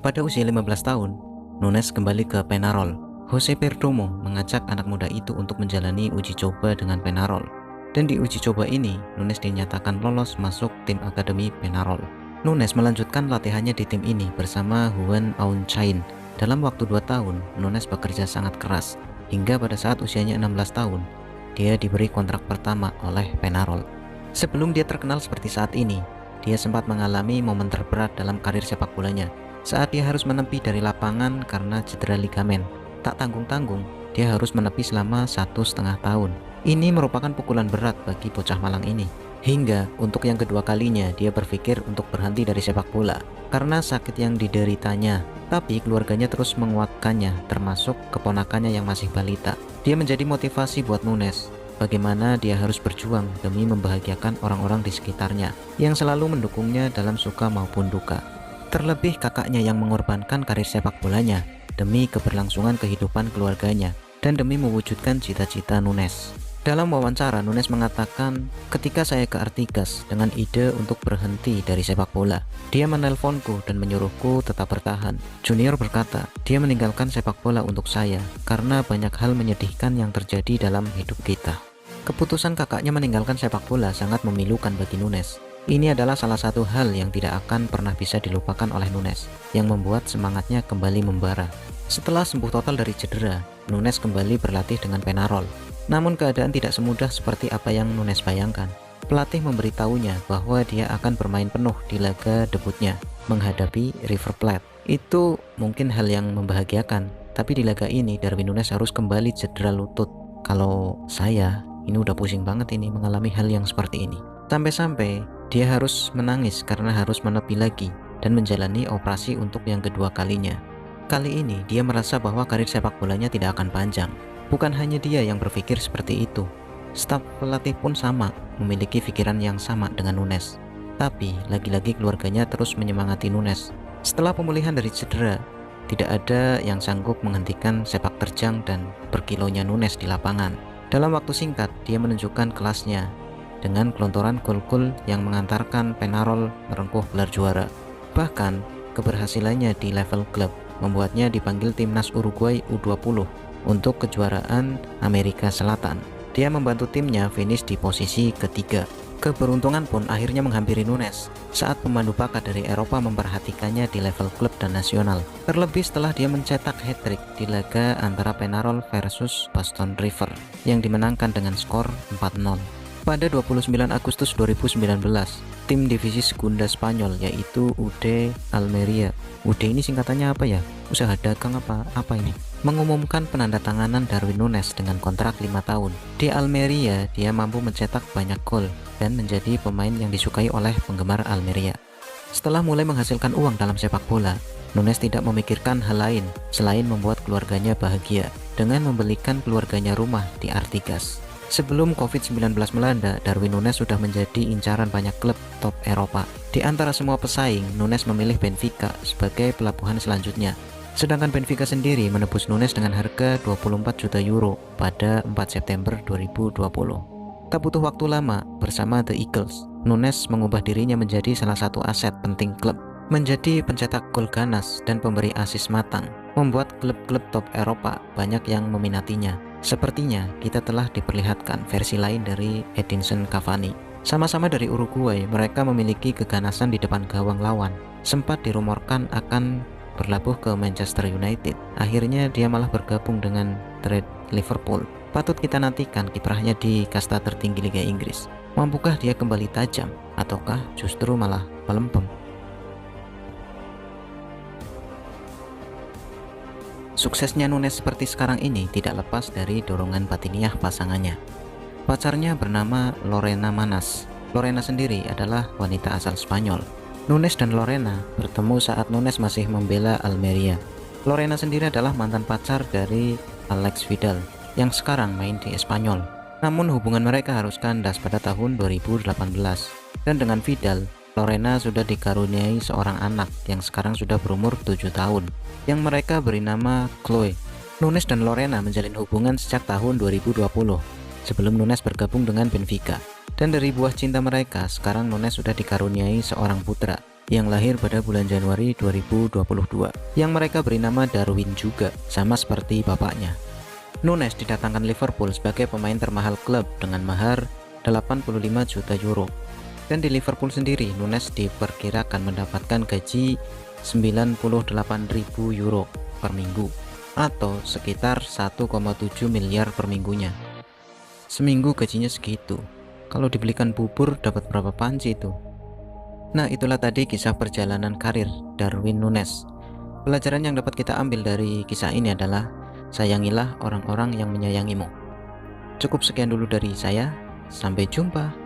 Pada usia 15 tahun, Nunes kembali ke Penarol. Jose Perdomo mengajak anak muda itu untuk menjalani uji coba dengan Penarol. Dan di uji coba ini, Nunes dinyatakan lolos masuk tim Akademi Penarol. Nunes melanjutkan latihannya di tim ini bersama Juan Aunchain. Dalam waktu 2 tahun, Nunes bekerja sangat keras, hingga pada saat usianya 16 tahun, dia diberi kontrak pertama oleh Penarol. Sebelum dia terkenal seperti saat ini, dia sempat mengalami momen terberat dalam karir sepak bolanya, saat dia harus menepi dari lapangan karena cedera ligamen. Tak tanggung-tanggung, dia harus menepi selama 1,5 tahun. Ini merupakan pukulan berat bagi bocah malang ini. Hingga untuk yang kedua kalinya dia berpikir untuk berhenti dari sepak bola karena sakit yang dideritanya. Tapi keluarganya terus menguatkannya, termasuk keponakannya yang masih balita. Dia menjadi motivasi buat Nunes, bagaimana dia harus berjuang demi membahagiakan orang-orang di sekitarnya yang selalu mendukungnya dalam suka maupun duka. Terlebih kakaknya yang mengorbankan karir sepak bolanya demi keberlangsungan kehidupan keluarganya dan demi mewujudkan cita-cita Nunes. Dalam wawancara, Nunes mengatakan, ketika saya ke Artigas dengan ide untuk berhenti dari sepak bola, dia menelponku dan menyuruhku tetap bertahan. Junior berkata, dia meninggalkan sepak bola untuk saya karena banyak hal menyedihkan yang terjadi dalam hidup kita. Keputusan kakaknya meninggalkan sepak bola sangat memilukan bagi Nunes. Ini adalah salah satu hal yang tidak akan pernah bisa dilupakan oleh Nunes, yang membuat semangatnya kembali membara. Setelah sembuh total dari cedera, Nunes kembali berlatih dengan Penarol. Namun keadaan tidak semudah seperti apa yang Nunes bayangkan. Pelatih memberitahunya bahwa dia akan bermain penuh di laga debutnya menghadapi River Plate. Itu mungkin hal yang membahagiakan, tapi di laga ini Darwin Nunes harus kembali cedera lutut. Kalau saya, ini udah pusing banget ini mengalami hal yang seperti ini. Sampai-sampai dia harus menangis karena harus menepi lagi dan menjalani operasi untuk yang kedua kalinya. Kali ini dia merasa bahwa karir sepak bolanya tidak akan panjang. Bukan hanya dia yang berpikir seperti itu. Staf pelatih pun sama, memiliki pikiran yang sama dengan Nunes. Tapi lagi-lagi keluarganya terus menyemangati Nunes. Setelah pemulihan dari cedera, tidak ada yang sanggup menghentikan sepak terjang dan berkilonya Nunes di lapangan. Dalam waktu singkat, dia menunjukkan kelasnya dengan gelontoran gol-gol yang mengantarkan Penarol merengkuh gelar juara. Bahkan, keberhasilannya di level klub membuatnya dipanggil timnas Uruguay U20 untuk kejuaraan Amerika Selatan. Dia membantu timnya finish di posisi ketiga. Keberuntungan pun akhirnya menghampiri Nunes saat pemandu bakat dari Eropa memperhatikannya di level klub dan nasional. Terlebih setelah dia mencetak hat-trick di laga antara Penarol versus Boston River yang dimenangkan dengan skor 4-0. Pada 29 Agustus 2019, tim divisi Segunda Spanyol yaitu UD Almeria. UD ini singkatannya apa ya? Usaha dagang apa ini? Mengumumkan penandatanganan Darwin Nunes dengan kontrak 5 tahun. Di Almeria, dia mampu mencetak banyak gol dan menjadi pemain yang disukai oleh penggemar Almeria. Setelah mulai menghasilkan uang dalam sepak bola, Nunes tidak memikirkan hal lain selain membuat keluarganya bahagia dengan membelikan keluarganya rumah di Artigas. Sebelum COVID-19 melanda, Darwin Nunes sudah menjadi incaran banyak klub top Eropa. Di antara semua pesaing, Nunes memilih Benfica sebagai pelabuhan selanjutnya. Sedangkan Benfica sendiri menebus Nunes dengan harga 24 juta euro pada 4 September 2020. Tak butuh waktu lama, bersama The Eagles, Nunes mengubah dirinya menjadi salah satu aset penting klub. Menjadi pencetak gol ganas dan pemberi asis matang, membuat klub-klub top Eropa banyak yang meminatinya. Sepertinya kita telah diperlihatkan versi lain dari Edinson Cavani. Sama-sama dari Uruguay, mereka memiliki keganasan di depan gawang lawan. Sempat dirumorkan akan berlabuh ke Manchester United. Akhirnya dia malah bergabung dengan Trade Liverpool. Patut kita nantikan kiprahnya di kasta tertinggi Liga Inggris. Mampukah dia kembali tajam ataukah justru malah melempem? Suksesnya Nunes seperti sekarang ini tidak lepas dari dorongan batiniah pasangannya. Pacarnya bernama Lorena Manas. Lorena sendiri adalah wanita asal Spanyol. Nunes dan Lorena bertemu saat Nunes masih membela Almeria. Lorena sendiri adalah mantan pacar dari Alex Vidal yang sekarang main di Espanyol. Namun hubungan mereka harus kandas pada tahun 2018. Dan dengan Vidal, Lorena sudah dikaruniai seorang anak yang sekarang sudah berumur 7 tahun, yang mereka beri nama Chloe. Nunes dan Lorena menjalin hubungan sejak tahun 2020, sebelum Nunes bergabung dengan Benfica. Dan dari buah cinta mereka, sekarang Nunes sudah dikaruniai seorang putra. yang lahir pada bulan Januari 2022, yang mereka beri nama Darwin juga, sama seperti bapaknya. Nunes didatangkan Liverpool sebagai pemain termahal klub dengan mahar 85 juta euro. Dan di Liverpool sendiri, Nunes diperkirakan mendapatkan gaji 98.000 euro per minggu, atau sekitar 1,7 miliar per minggunya. Seminggu gajinya segitu. Kalau dibelikan bubur dapat berapa panci itu? Nah, itulah tadi kisah perjalanan karir Darwin Nunes. Pelajaran yang dapat kita ambil dari kisah ini adalah sayangilah orang-orang yang menyayangimu. Cukup sekian dulu dari saya. Sampai jumpa.